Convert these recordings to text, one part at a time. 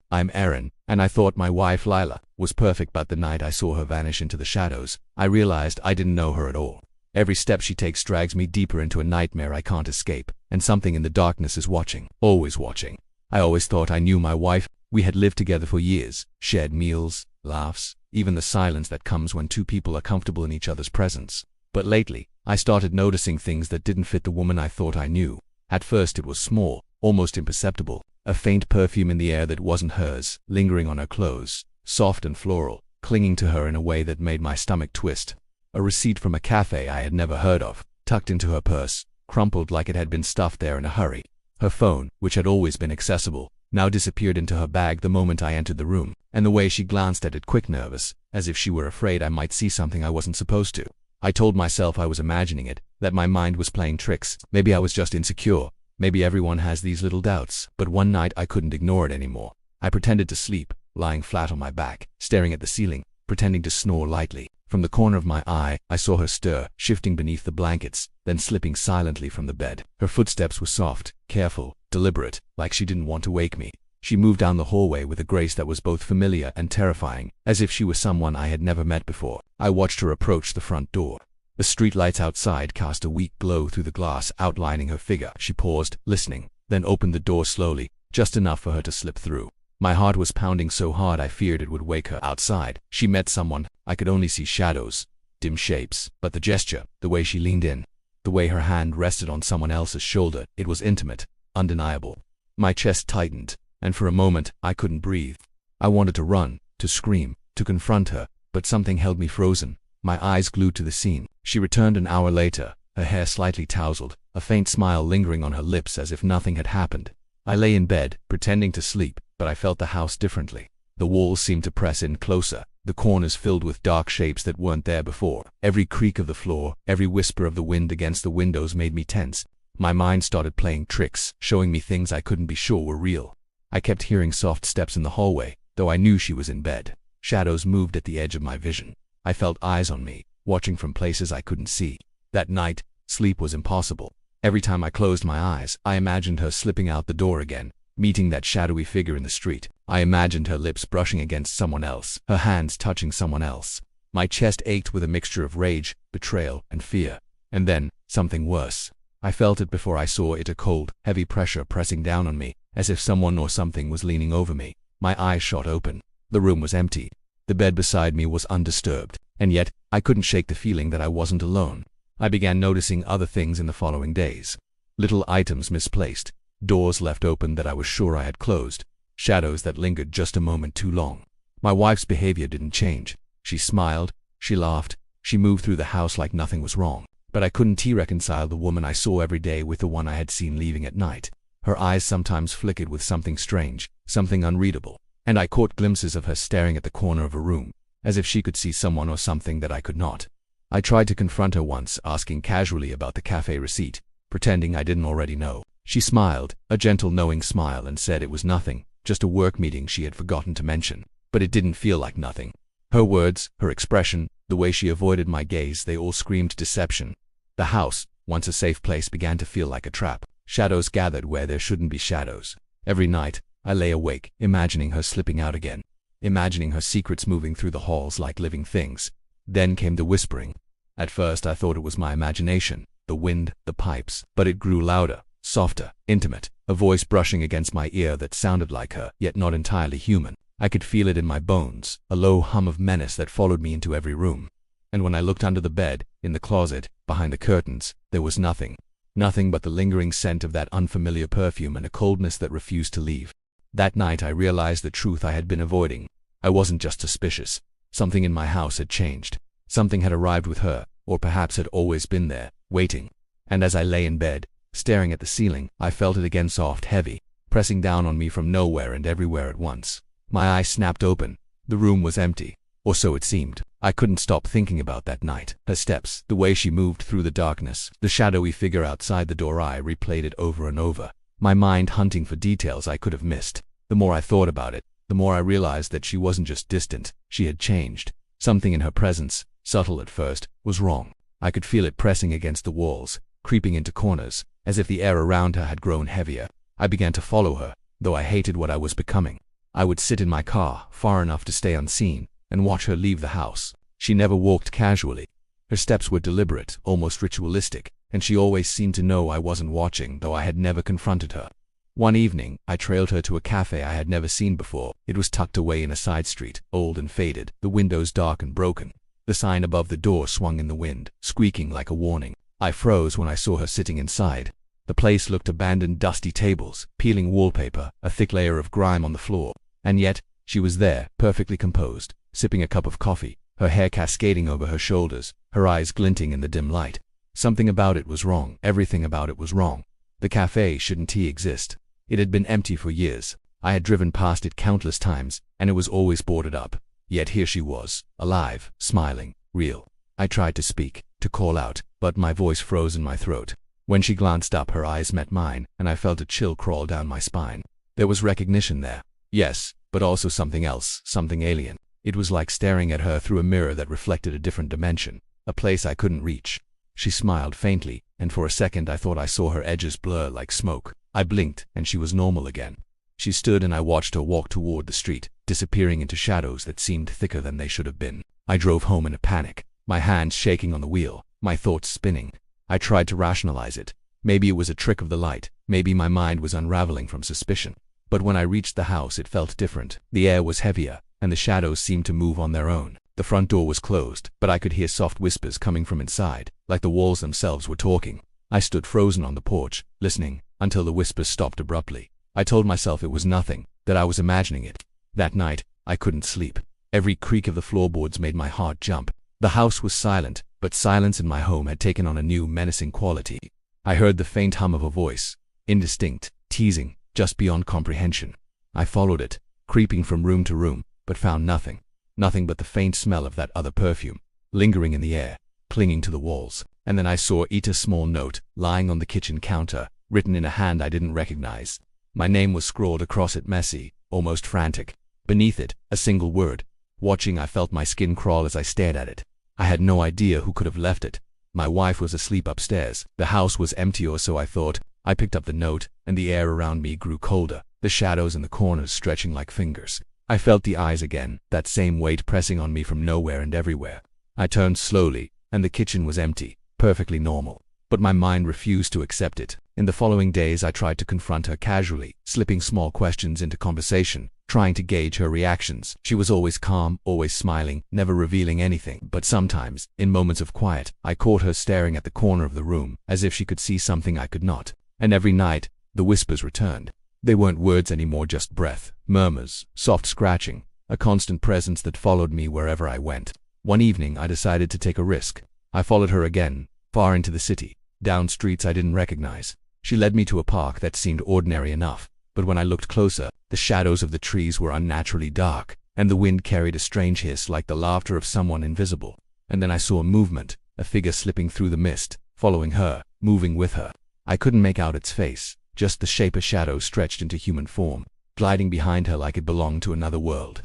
I'm Aaron, and I thought my wife Lila was perfect, but the night I saw her vanish into the shadows, I realized I didn't know her at all. Every step she takes drags me deeper into a nightmare I can't escape, and something in the darkness is watching, always watching. I always thought I knew my wife. We had lived together for years, shared meals, laughs, even the silence that comes when two people are comfortable in each other's presence. But lately, I started noticing things that didn't fit the woman I thought I knew. At first it was small, almost imperceptible, a faint perfume in the air that wasn't hers, lingering on her clothes, soft and floral, clinging to her in a way that made my stomach twist. A receipt from a cafe I had never heard of, tucked into her purse, crumpled like it had been stuffed there in a hurry. Her phone, which had always been accessible, now disappeared into her bag the moment I entered the room, and the way she glanced at it quick, nervous, as if she were afraid I might see something I wasn't supposed to. I told myself I was imagining it, that my mind was playing tricks. Maybe I was just insecure. Maybe everyone has these little doubts. But one night I couldn't ignore it anymore. I pretended to sleep, lying flat on my back, staring at the ceiling, pretending to snore lightly. From the corner of my eye, I saw her stir, shifting beneath the blankets, then slipping silently from the bed. Her footsteps were soft, careful, deliberate, like she didn't want to wake me. She moved down the hallway with a grace that was both familiar and terrifying, as if she was someone I had never met before. I watched her approach the front door. The streetlights outside cast a weak glow through the glass, outlining her figure. She paused, listening, then opened the door slowly, just enough for her to slip through. My heart was pounding so hard I feared it would wake her. Outside, she met someone. I could only see shadows, dim shapes, but the gesture, the way she leaned in, the way her hand rested on someone else's shoulder, it was intimate, undeniable. My chest tightened, and for a moment, I couldn't breathe. I wanted to run, to scream, to confront her, but something held me frozen, my eyes glued to the scene. She returned an hour later, her hair slightly tousled, a faint smile lingering on her lips as if nothing had happened. I lay in bed, pretending to sleep, but I felt the house differently. The walls seemed to press in closer, the corners filled with dark shapes that weren't there before. Every creak of the floor, every whisper of the wind against the windows made me tense. My mind started playing tricks, showing me things I couldn't be sure were real. I kept hearing soft steps in the hallway, though I knew she was in bed. Shadows moved at the edge of my vision. I felt eyes on me, watching from places I couldn't see. That night, sleep was impossible. Every time I closed my eyes, I imagined her slipping out the door again, meeting that shadowy figure in the street. I imagined her lips brushing against someone else, her hands touching someone else. My chest ached with a mixture of rage, betrayal, and fear. And then, something worse. I felt it before I saw it, a cold, heavy pressure pressing down on me, as if someone or something was leaning over me. My eyes shot open. The room was empty. The bed beside me was undisturbed. And yet, I couldn't shake the feeling that I wasn't alone. I began noticing other things in the following days. Little items misplaced, doors left open that I was sure I had closed, shadows that lingered just a moment too long. My wife's behavior didn't change. She smiled, she laughed, she moved through the house like nothing was wrong. But I couldn't reconcile the woman I saw every day with the one I had seen leaving at night. Her eyes sometimes flickered with something strange, something unreadable, and I caught glimpses of her staring at the corner of a room, as if she could see someone or something that I could not. I tried to confront her once, asking casually about the cafe receipt, pretending I didn't already know. She smiled, a gentle knowing smile, and said it was nothing, just a work meeting she had forgotten to mention. But it didn't feel like nothing. Her words, her expression, the way she avoided my gaze, they all screamed deception. The house, once a safe place, began to feel like a trap. Shadows gathered where there shouldn't be shadows. Every night, I lay awake, imagining her slipping out again, imagining her secrets moving through the halls like living things. Then came the whispering. At first I thought it was my imagination, the wind, the pipes, but it grew louder, softer, intimate, a voice brushing against my ear that sounded like her, yet not entirely human. I could feel it in my bones, a low hum of menace that followed me into every room. And when I looked under the bed, in the closet, behind the curtains, there was nothing. Nothing but the lingering scent of that unfamiliar perfume and a coldness that refused to leave. That night I realized the truth I had been avoiding. I wasn't just suspicious. Something in my house had changed. Something had arrived with her, or perhaps had always been there, waiting. And as I lay in bed, staring at the ceiling, I felt it again, soft, heavy, pressing down on me from nowhere and everywhere at once. My eyes snapped open. The room was empty. Or so it seemed. I couldn't stop thinking about that night. Her steps, the way she moved through the darkness, the shadowy figure outside the door. I replayed it over and over, my mind hunting for details I could have missed. The more I thought about it, the more I realized that she wasn't just distant, she had changed. Something in her presence, subtle at first, was wrong. I could feel it pressing against the walls, creeping into corners, as if the air around her had grown heavier. I began to follow her, though I hated what I was becoming. I would sit in my car, far enough to stay unseen, and watch her leave the house. She never walked casually. Her steps were deliberate, almost ritualistic, and she always seemed to know I wasn't watching, though I had never confronted her. One evening, I trailed her to a cafe I had never seen before. It was tucked away in a side street, old and faded, the windows dark and broken. The sign above the door swung in the wind, squeaking like a warning. I froze when I saw her sitting inside. The place looked abandoned, dusty tables, peeling wallpaper, a thick layer of grime on the floor. And yet, she was there, perfectly composed, sipping a cup of coffee, her hair cascading over her shoulders, her eyes glinting in the dim light. Something about it was wrong. Everything about it was wrong. The cafe shouldn't exist. It had been empty for years. I had driven past it countless times, and it was always boarded up. Yet here she was, alive, smiling, real. I tried to speak, to call out, but my voice froze in my throat. When she glanced up, her eyes met mine, and I felt a chill crawl down my spine. There was recognition there. Yes, but also something else, something alien. It was like staring at her through a mirror that reflected a different dimension, a place I couldn't reach. She smiled faintly, and for a second I thought I saw her edges blur like smoke. I blinked, and she was normal again. She stood, and I watched her walk toward the street, disappearing into shadows that seemed thicker than they should have been. I drove home in a panic, my hands shaking on the wheel, my thoughts spinning. I tried to rationalize it. Maybe it was a trick of the light. Maybe my mind was unraveling from suspicion. But when I reached the house, it felt different. The air was heavier, and the shadows seemed to move on their own. The front door was closed, but I could hear soft whispers coming from inside, like the walls themselves were talking. I stood frozen on the porch, listening, until the whispers stopped abruptly. I told myself it was nothing, that I was imagining it. That night, I couldn't sleep. Every creak of the floorboards made my heart jump. The house was silent, but silence in my home had taken on a new, menacing quality. I heard the faint hum of a voice, indistinct, teasing, just beyond comprehension. I followed it, creeping from room to room, but found nothing. Nothing but the faint smell of that other perfume, lingering in the air, clinging to the walls. And then I saw a small note, lying on the kitchen counter, written in a hand I didn't recognize. My name was scrawled across it, messy, almost frantic. Beneath it, a single word. Watching, I felt my skin crawl as I stared at it. I had no idea who could have left it. My wife was asleep upstairs. The house was empty, or so I thought. I picked up the note, and the air around me grew colder, the shadows in the corners stretching like fingers. I felt the eyes again, that same weight pressing on me from nowhere and everywhere. I turned slowly, and the kitchen was empty, perfectly normal. But my mind refused to accept it. In the following days, I tried to confront her casually, slipping small questions into conversation, trying to gauge her reactions. She was always calm, always smiling, never revealing anything. But sometimes, in moments of quiet, I caught her staring at the corner of the room, as if she could see something I could not. And every night, the whispers returned. They weren't words anymore, just breath, murmurs, soft scratching, a constant presence that followed me wherever I went. One evening, I decided to take a risk. I followed her again, far into the city, down streets I didn't recognize. She led me to a park that seemed ordinary enough, but when I looked closer, the shadows of the trees were unnaturally dark, and the wind carried a strange hiss like the laughter of someone invisible. And then I saw a movement, a figure slipping through the mist, following her, moving with her. I couldn't make out its face, just the shape of shadow stretched into human form, gliding behind her like it belonged to another world.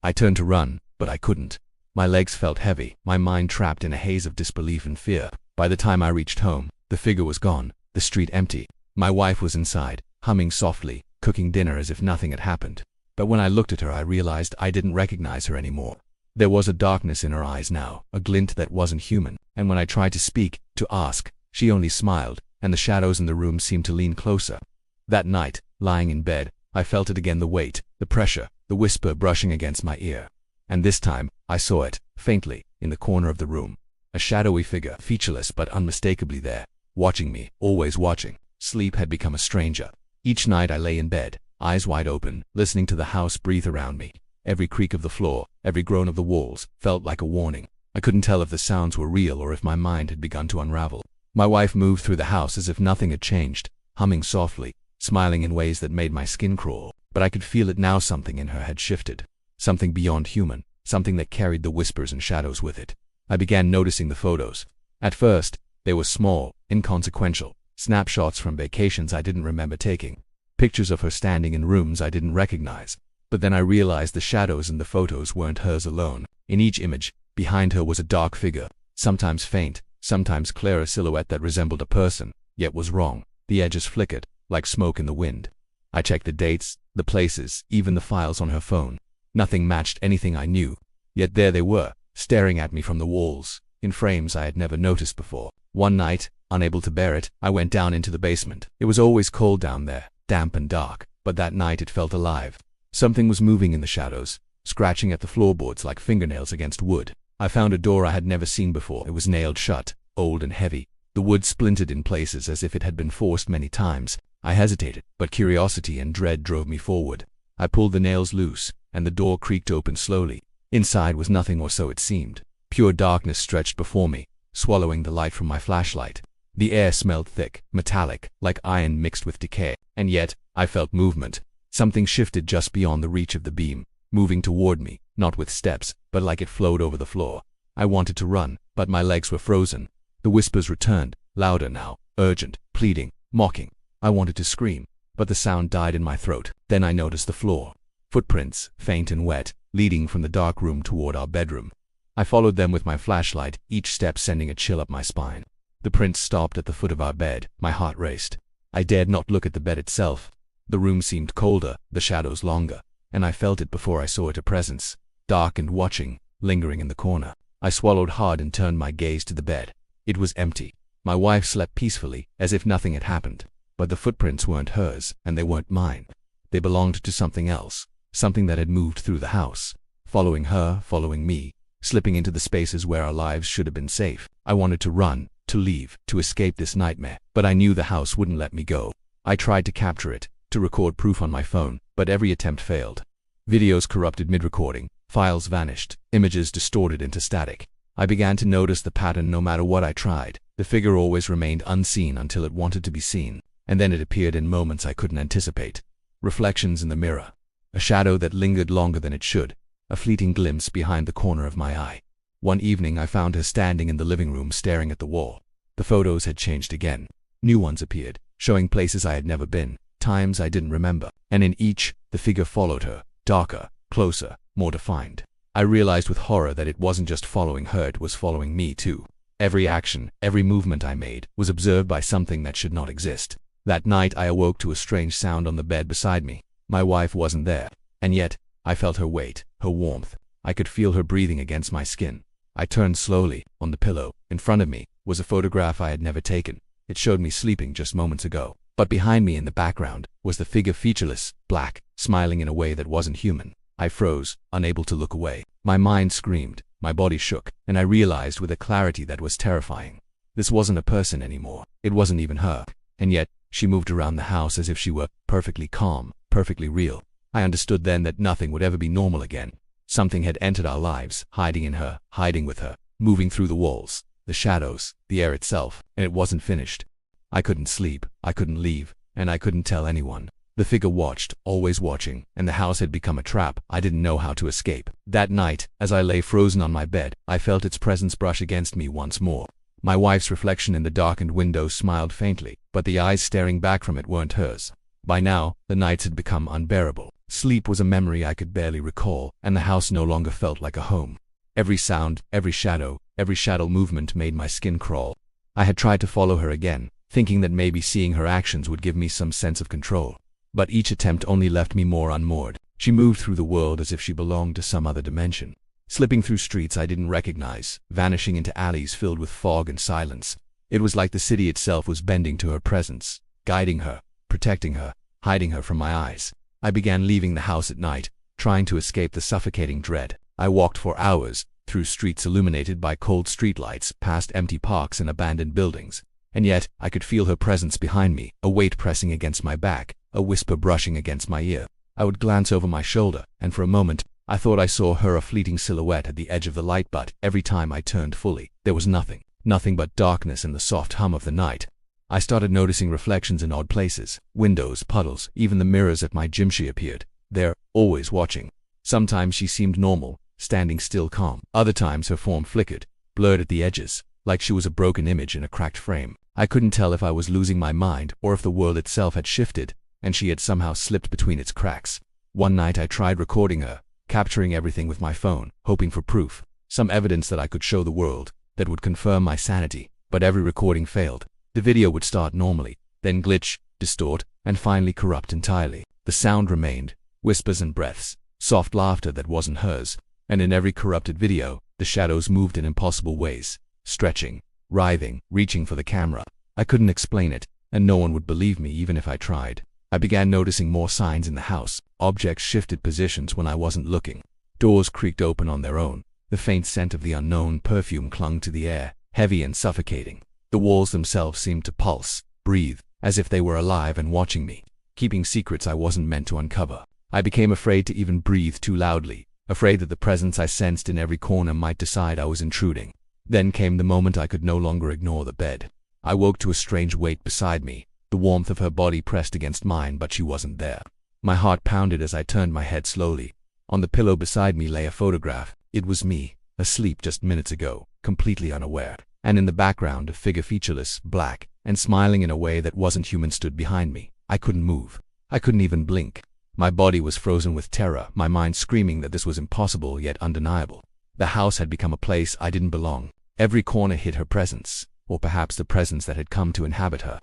I turned to run, but I couldn't. My legs felt heavy, my mind trapped in a haze of disbelief and fear. By the time I reached home, the figure was gone, the street empty. My wife was inside, humming softly, cooking dinner as if nothing had happened. But when I looked at her, I realized I didn't recognize her anymore. There was a darkness in her eyes now, a glint that wasn't human, and when I tried to speak, to ask, she only smiled, and the shadows in the room seemed to lean closer. That night, lying in bed, I felt it again, the weight, the pressure, the whisper brushing against my ear. And this time, I saw it, faintly, in the corner of the room. A shadowy figure, featureless but unmistakably there, watching me, always watching. Sleep had become a stranger. Each night I lay in bed, eyes wide open, listening to the house breathe around me. Every creak of the floor, every groan of the walls, felt like a warning. I couldn't tell if the sounds were real or if my mind had begun to unravel. My wife moved through the house as if nothing had changed, humming softly, smiling in ways that made my skin crawl. But I could feel it now, something in her had shifted. Something beyond human, something that carried the whispers and shadows with it. I began noticing the photos. At first, they were small, inconsequential, snapshots from vacations I didn't remember taking, pictures of her standing in rooms I didn't recognize. But then I realized the shadows in the photos weren't hers alone. In each image, behind her was a dark figure, sometimes faint, sometimes clear, a silhouette that resembled a person, yet was wrong. The edges flickered, like smoke in the wind. I checked the dates. the places, even the files on her phone. Nothing matched anything I knew. Yet there they were, staring at me from the walls, in frames I had never noticed before. One night, unable to bear it, I went down into the basement. It was always cold down there, damp and dark, but that night it felt alive. Something was moving in the shadows, scratching at the floorboards like fingernails against wood. I found a door I had never seen before. It was nailed shut, old and heavy. The wood splintered in places as if it had been forced many times. I hesitated, but curiosity and dread drove me forward. I pulled the nails loose, and the door creaked open slowly. Inside was nothing, or so it seemed. Pure darkness stretched before me, swallowing the light from my flashlight. The air smelled thick, metallic, like iron mixed with decay. And yet, I felt movement. Something shifted just beyond the reach of the beam, moving toward me, not with steps, but like it flowed over the floor. I wanted to run, but my legs were frozen. The whispers returned, louder now, urgent, pleading, mocking. I wanted to scream, but the sound died in my throat. Then I noticed the floor. Footprints, faint and wet, leading from the dark room toward our bedroom. I followed them with my flashlight, each step sending a chill up my spine. The prints stopped at the foot of our bed. My heart raced. I dared not look at the bed itself. The room seemed colder, the shadows longer, and I felt it before I saw it, a presence, dark and watching, lingering in the corner. I swallowed hard and turned my gaze to the bed. It was empty. My wife slept peacefully, as if nothing had happened. But the footprints weren't hers, and they weren't mine. They belonged to something else, something that had moved through the house, following her, following me, slipping into the spaces where our lives should have been safe. I wanted to run, to leave, to escape this nightmare, but I knew the house wouldn't let me go. I tried to capture it, to record proof on my phone, but every attempt failed. Videos corrupted mid-recording, files vanished, images distorted into static. I began to notice the pattern. No matter what I tried, the figure always remained unseen until it wanted to be seen, and then it appeared in moments I couldn't anticipate. Reflections in the mirror, a shadow that lingered longer than it should, a fleeting glimpse behind the corner of my eye. One evening I found her standing in the living room staring at the wall. The photos had changed again. New ones appeared, showing places I had never been, times I didn't remember, and in each, the figure followed her, darker, closer, more defined. I realized with horror that it wasn't just following her, it was following me too. Every action, every movement I made, was observed by something that should not exist. That night I awoke to a strange sound on the bed beside me. My wife wasn't there, and yet, I felt her weight, her warmth. I could feel her breathing against my skin. I turned slowly. On the pillow, in front of me, was a photograph I had never taken. It showed me sleeping just moments ago. But behind me in the background, was the figure, featureless, black, smiling in a way that wasn't human. I froze, unable to look away. My mind screamed, my body shook, and I realized with a clarity that was terrifying. This wasn't a person anymore. It wasn't even her. And yet, she moved around the house as if she were perfectly calm, perfectly real. I understood then that nothing would ever be normal again. Something had entered our lives, hiding in her, hiding with her, moving through the walls, the shadows, the air itself, and it wasn't finished. I couldn't sleep, I couldn't leave, and I couldn't tell anyone. The figure watched, always watching, and the house had become a trap. I didn't know how to escape. That night, as I lay frozen on my bed, I felt its presence brush against me once more. My wife's reflection in the darkened window smiled faintly, but the eyes staring back from it weren't hers. By now, the nights had become unbearable. Sleep was a memory I could barely recall, and the house no longer felt like a home. Every sound, every shadow movement made my skin crawl. I had tried to follow her again, thinking that maybe seeing her actions would give me some sense of control. But each attempt only left me more unmoored. She moved through the world as if she belonged to some other dimension, slipping through streets I didn't recognize, vanishing into alleys filled with fog and silence. It was like the city itself was bending to her presence, guiding her, protecting her, hiding her from my eyes. I began leaving the house at night, trying to escape the suffocating dread. I walked for hours, through streets illuminated by cold streetlights, past empty parks and abandoned buildings. And yet, I could feel her presence behind me, a weight pressing against my back, a whisper brushing against my ear. I would glance over my shoulder, and for a moment, I thought I saw her, a fleeting silhouette at the edge of the light, but every time I turned fully, there was nothing but darkness and the soft hum of the night. I started noticing reflections in odd places, windows, puddles, even the mirrors at my gym. She appeared there, always watching. Sometimes she seemed normal, standing still, calm. Other times her form flickered, blurred at the edges, like she was a broken image in a cracked frame. I couldn't tell if I was losing my mind or if the world itself had shifted, and she had somehow slipped between its cracks. One night I tried recording her, capturing everything with my phone, hoping for proof, some evidence that I could show the world, that would confirm my sanity. But every recording failed. The video would start normally, then glitch, distort, and finally corrupt entirely. The sound remained, whispers and breaths, soft laughter that wasn't hers, and in every corrupted video, the shadows moved in impossible ways, stretching, writhing, reaching for the camera. I couldn't explain it, and no one would believe me even if I tried. I began noticing more signs in the house. Objects shifted positions when I wasn't looking. Doors creaked open on their own. The faint scent of the unknown perfume clung to the air, heavy and suffocating. The walls themselves seemed to pulse, breathe, as if they were alive and watching me, keeping secrets I wasn't meant to uncover. I became afraid to even breathe too loudly, afraid that the presence I sensed in every corner might decide I was intruding. Then came the moment I could no longer ignore the bed. I woke to a strange weight beside me, the warmth of her body pressed against mine, but she wasn't there. My heart pounded as I turned my head slowly. On the pillow beside me lay a photograph. It was me, asleep just minutes ago, completely unaware. And in the background, a figure featureless, black, and smiling in a way that wasn't human stood behind me. I couldn't move. I couldn't even blink. My body was frozen with terror, my mind screaming that this was impossible yet undeniable. The house had become a place I didn't belong. Every corner hid her presence, or perhaps the presence that had come to inhabit her.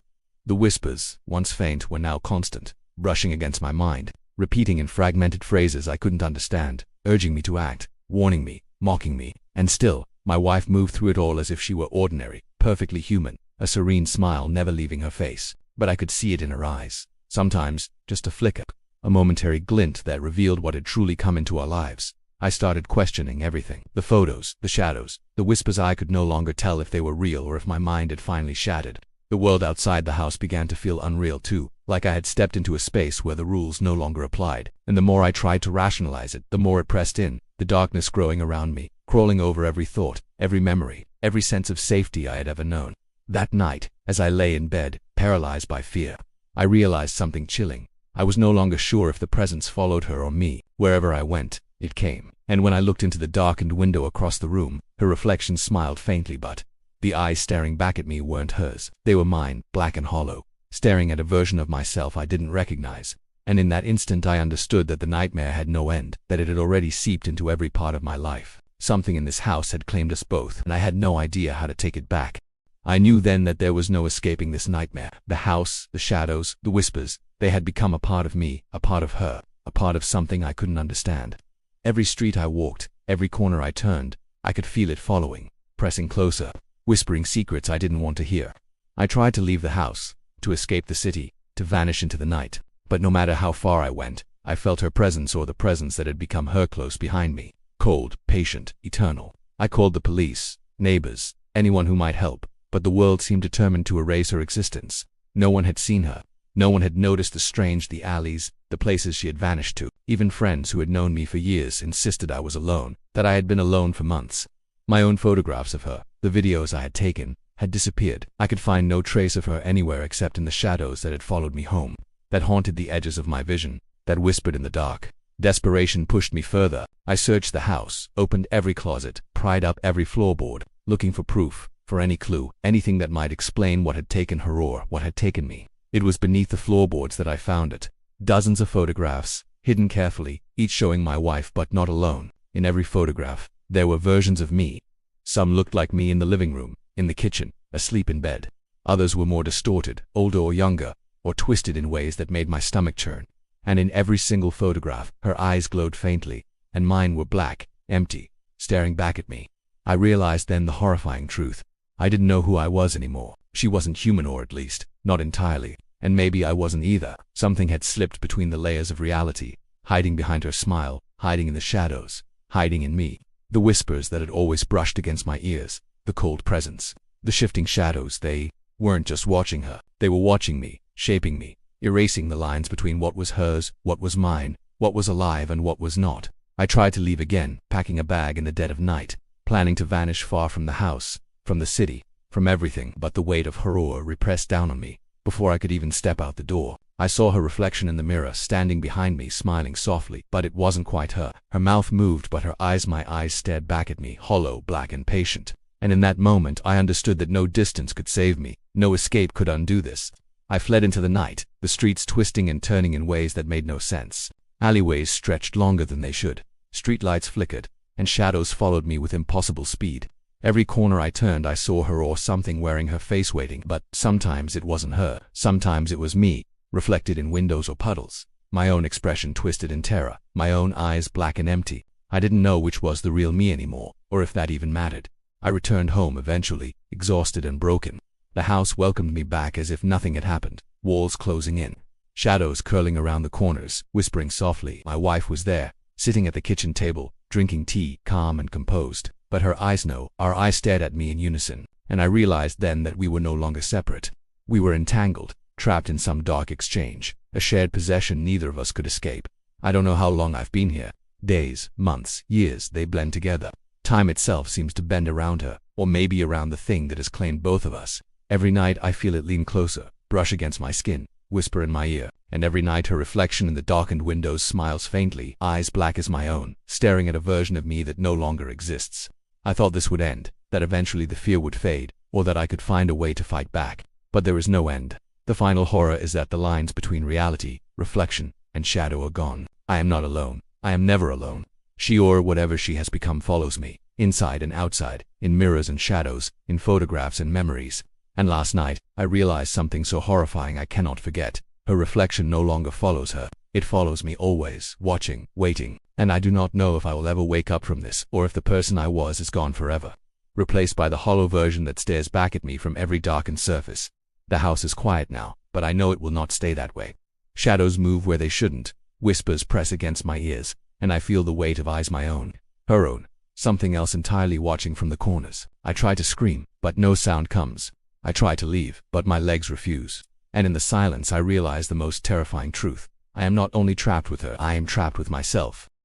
The whispers, once faint, were now constant, brushing against my mind, repeating in fragmented phrases I couldn't understand, urging me to act, warning me, mocking me. And still, my wife moved through it all as if she were ordinary, perfectly human, a serene smile never leaving her face. But I could see it in her eyes. Sometimes, just a flicker, a momentary glint that revealed what had truly come into our lives. I started questioning everything. The photos, the shadows, the whispers. I could no longer tell if they were real or if my mind had finally shattered. The world outside the house began to feel unreal too, like I had stepped into a space where the rules no longer applied. And the more I tried to rationalize it, the more it pressed in, the darkness growing around me, crawling over every thought, every memory, every sense of safety I had ever known. That night, as I lay in bed, paralyzed by fear, I realized something chilling. I was no longer sure if the presence followed her or me. Wherever I went, it came. And when I looked into the darkened window across the room, her reflection smiled faintly, but the eyes staring back at me weren't hers. They were mine, black and hollow, staring at a version of myself I didn't recognize. And in that instant I understood that the nightmare had no end, that it had already seeped into every part of my life. Something in this house had claimed us both, and I had no idea how to take it back. I knew then that there was no escaping this nightmare. The house, the shadows, the whispers, they had become a part of me, a part of her, a part of something I couldn't understand. Every street I walked, every corner I turned, I could feel it following, pressing closer, whispering secrets I didn't want to hear. I tried to leave the house, to escape the city, to vanish into the night. But no matter how far I went, I felt her presence, or the presence that had become her, close behind me. Cold, patient, eternal. I called the police, neighbors, anyone who might help, but the world seemed determined to erase her existence. No one had seen her. No one had noticed the alleys, the places she had vanished to. Even friends who had known me for years insisted I was alone, that I had been alone for months. My own photographs of her, the videos I had taken, had disappeared. I could find no trace of her anywhere except in the shadows that had followed me home, that haunted the edges of my vision, that whispered in the dark. Desperation pushed me further. I searched the house, opened every closet, pried up every floorboard, looking for proof, for any clue, anything that might explain what had taken her or what had taken me. It was beneath the floorboards that I found it. Dozens of photographs, hidden carefully, each showing my wife, but not alone. In every photograph, there were versions of me. Some looked like me in the living room, in the kitchen, asleep in bed. Others were more distorted, older or younger, or twisted in ways that made my stomach churn. And in every single photograph, her eyes glowed faintly, and mine were black, empty, staring back at me. I realized then the horrifying truth. I didn't know who I was anymore. She wasn't human, or at least, not entirely. And maybe I wasn't either. Something had slipped between the layers of reality, hiding behind her smile, hiding in the shadows, hiding in me. The whispers that had always brushed against my ears, the cold presence, the shifting shadows, they weren't just watching her. They were watching me, shaping me, erasing the lines between what was hers, what was mine, what was alive and what was not. I tried to leave again, packing a bag in the dead of night, planning to vanish far from the house, from the city, from everything, but the weight of horror repressed down on me. Before I could even step out the door, I saw her reflection in the mirror, standing behind me, smiling softly. But it wasn't quite her. Her mouth moved, but my eyes stared back at me, hollow, black and patient. And in that moment I understood that no distance could save me, no escape could undo this. I fled into the night, the streets twisting and turning in ways that made no sense. Alleyways stretched longer than they should, streetlights flickered, and shadows followed me with impossible speed. Every corner I turned I saw her or something wearing her face, waiting. But sometimes it wasn't her, sometimes it was me, reflected in windows or puddles. my own expression twisted in terror, my own eyes black and empty. I didn't know which was the real me anymore, or if that even mattered. I returned home eventually, exhausted and broken. The house welcomed me back as if nothing had happened, walls closing in, shadows curling around the corners, whispering softly. My wife was there, sitting at the kitchen table, drinking tea, calm and composed. But her eyes our eyes stared at me in unison, and I realized then that we were no longer separate. We were entangled, trapped in some dark exchange, a shared possession neither of us could escape. I don't know how long I've been here. Days, months, years, they blend together. Time itself seems to bend around her, or maybe around the thing that has claimed both of us. Every night I feel it lean closer, brush against my skin, whisper in my ear, and every night her reflection in the darkened windows smiles faintly, eyes black as my own, staring at a version of me that no longer exists. I thought this would end, that eventually the fear would fade, or that I could find a way to fight back. But there is no end. The final horror is that the lines between reality, reflection, and shadow are gone. I am not alone. I am never alone. She or whatever she has become follows me, inside and outside, in mirrors and shadows, in photographs and memories. And last night, I realized something so horrifying I cannot forget. Her reflection no longer follows her. It follows me always, watching, waiting. And I do not know if I will ever wake up from this, or if the person I was is gone forever, replaced by the hollow version that stares back at me from every darkened surface. The house is quiet now, but I know it will not stay that way. Shadows move where they shouldn't, whispers press against my ears, and I feel the weight of eyes my own, her own, something else entirely watching from the corners. I try to scream, but no sound comes. I try to leave, but my legs refuse. And in the silence I realize the most terrifying truth. I am not only trapped with her, I am trapped with myself.